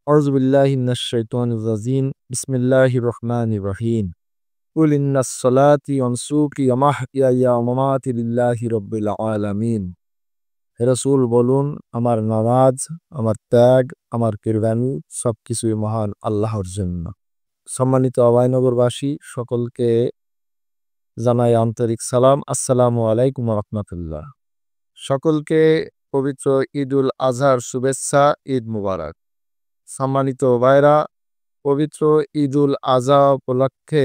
আউযু বিল্লাহি মিনাশ শাইতানির রাজিম। বিসমিল্লাহির রহমানির রহিম। কুল ইন্নাস সলাতি ওয়া নুসুকি ওয়া মাহইয়ায়া ওয়া মামাতি লিল্লাহি রাব্বিল আলামিন। হে রাসূল বলুন, আমার নামাজ, আমার ত্যাগ, আমার কুরবানি সবকিছুই মহান আল্লাহর জন্য। সম্মানিত অভয়নগরবাসী সকলকে জানাই আন্তরিক সালাম। আসসালামু আলাইকুম ওয়া রাহমাতুল্লাহ। সকলকে পবিত্র ঈদুল আজহার শুভেচ্ছা, ঈদ মুবারক। সম্মানিত ভাইরা, পবিত্র ঈদুল আজহা উপলক্ষে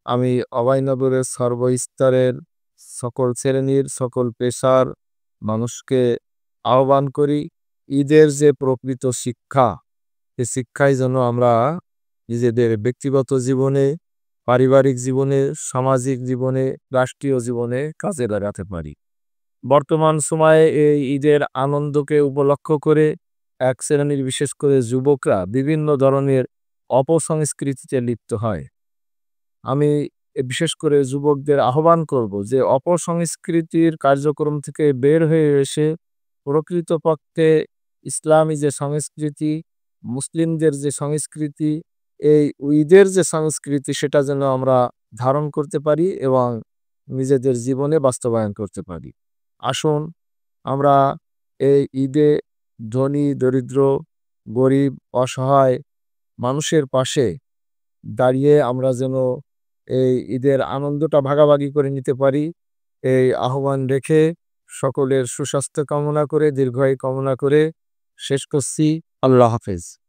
আমি অভয়নগরের সর্বস্তরের সকল শ্রেণীর সকল পেশার মানুষকে আহ্বান করি, ঈদের যে প্রকৃত শিক্ষা, সে শিক্ষায় যেন আমরা নিজেদের ব্যক্তিগত জীবনে, পারিবারিক জীবনে, সামাজিক জীবনে, রাষ্ট্রীয় জীবনে কাজে লাগাতে পারি। বর্তমান সময়ে এই ঈদের আনন্দকে উপলক্ষ করে এক শ্রেণীর বিশেষ করে যুবকরা বিভিন্ন ধরনের অপসংস্কৃতিতে লিপ্ত হয়। আমি বিশেষ করে যুবকদের আহ্বান করব যে অপসংস্কৃতির কার্যক্রম থেকে বের হয়ে এসে প্রকৃতপক্ষে ইসলামী যে সংস্কৃতি, মুসলিমদের যে সংস্কৃতি, এই ঈদের যে সংস্কৃতি সেটা যেন আমরা ধারণ করতে পারি এবং নিজেদের জীবনে বাস্তবায়ন করতে পারি। আসুন আমরা এই ঈদে ধনী, দরিদ্র, গরিব, অসহায় মানুষের পাশে দাঁড়িয়ে আমরা যেন এই ঈদের আনন্দটা ভাগাভাগি করে নিতে পারি, এই আহ্বান রেখে সকলের সুস্বাস্থ্য কামনা করে, দীর্ঘায়ু কামনা করে শেষ করছি। আল্লাহ হাফেজ।